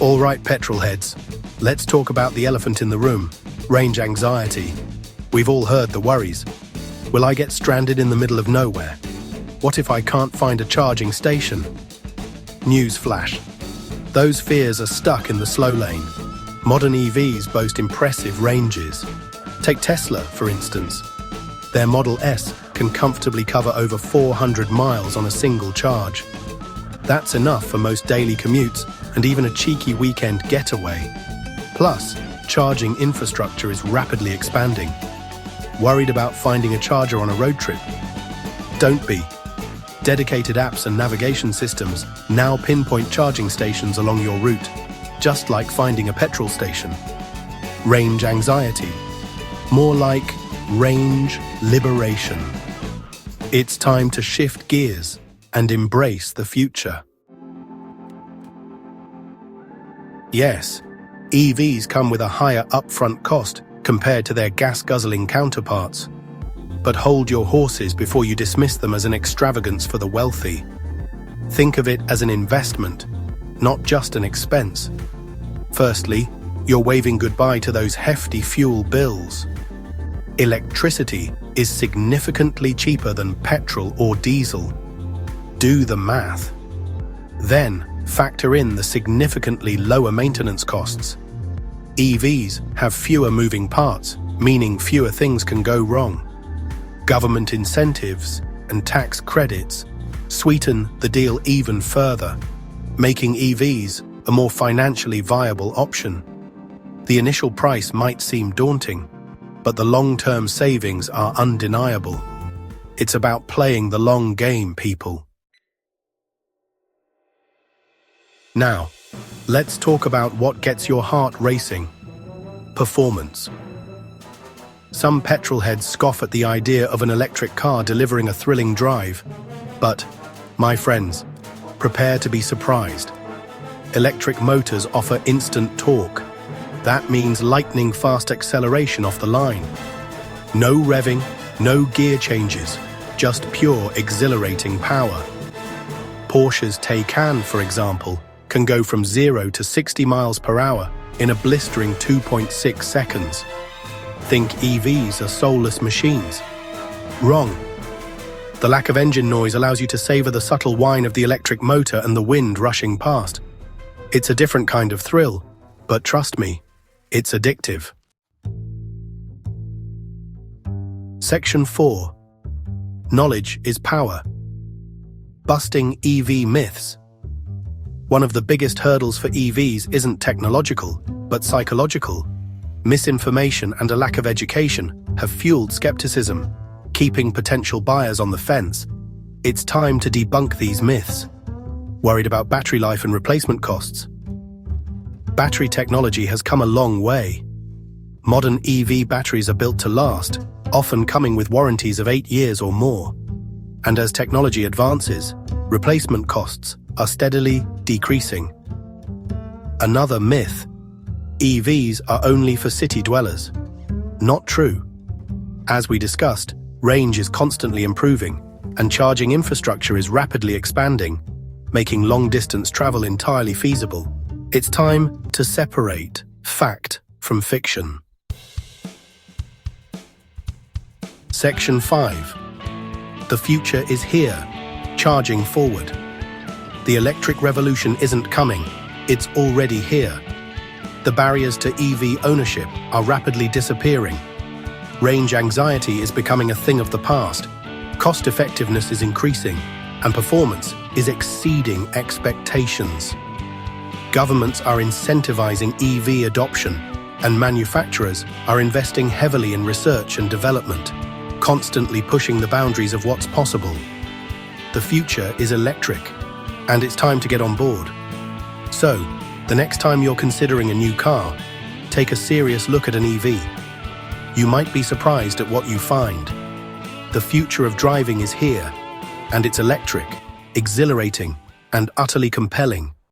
All right, petrol heads, let's talk about the elephant in the room, range anxiety. We've all heard the worries. Will I get stranded in the middle of nowhere? What if I can't find a charging station? News flash. Those fears are stuck in the slow lane. Modern EVs boast impressive ranges. Take Tesla, for instance. Their Model S can comfortably cover over 400 miles on a single charge. That's enough for most daily commutes and even a cheeky weekend getaway. Plus, charging infrastructure is rapidly expanding. Worried about finding a charger on a road trip? Don't be. Dedicated apps and navigation systems now pinpoint charging stations along your route, just like finding a petrol station. Range anxiety. More like range liberation. It's time to shift gears and embrace the future. Yes, EVs come with a higher upfront cost compared to their gas-guzzling counterparts. But hold your horses before you dismiss them as an extravagance for the wealthy. Think of it as an investment, not just an expense. Firstly, you're waving goodbye to those hefty fuel bills. Electricity is significantly cheaper than petrol or diesel. Do the math. Then, factor in the significantly lower maintenance costs. EVs have fewer moving parts, meaning fewer things can go wrong. Government incentives and tax credits sweeten the deal even further, making EVs a more financially viable option. The initial price might seem daunting, but the long-term savings are undeniable. It's about playing the long game, people. Now, let's talk about what gets your heart racing. Performance. Some petrolheads scoff at the idea of an electric car delivering a thrilling drive. But, my friends, prepare to be surprised. Electric motors offer instant torque. That means lightning-fast acceleration off the line. No revving, no gear changes, just pure exhilarating power. Porsche's Taycan, for example, can go from 0 to 60 miles per hour in a blistering 2.6 seconds. Think EVs are soulless machines. Wrong. The lack of engine noise allows you to savor the subtle whine of the electric motor and the wind rushing past. It's a different kind of thrill, but trust me, it's addictive. Section 4. Knowledge is power. Busting EV myths. One of the biggest hurdles for EVs isn't technological, but psychological. Misinformation and a lack of education have fueled skepticism, keeping potential buyers on the fence. It's time to debunk these myths. Worried about battery life and replacement costs? Battery technology has come a long way. Modern EV batteries are built to last, often coming with warranties of 8 years or more. And as technology advances, replacement costs are steadily decreasing. Another myth: EVs are only for city dwellers. Not true. As we discussed, range is constantly improving, and charging infrastructure is rapidly expanding, making long-distance travel entirely feasible. It's time to separate fact from fiction. Section 5. The future is here, charging forward. The electric revolution isn't coming, it's already here. The barriers to EV ownership are rapidly disappearing. Range anxiety is becoming a thing of the past. Cost effectiveness is increasing, and performance is exceeding expectations. Governments are incentivizing EV adoption, and manufacturers are investing heavily in research and development, constantly pushing the boundaries of what's possible. The future is electric, and it's time to get on board. So, the next time you're considering a new car, take a serious look at an EV. You might be surprised at what you find. The future of driving is here, and it's electric, exhilarating, and utterly compelling.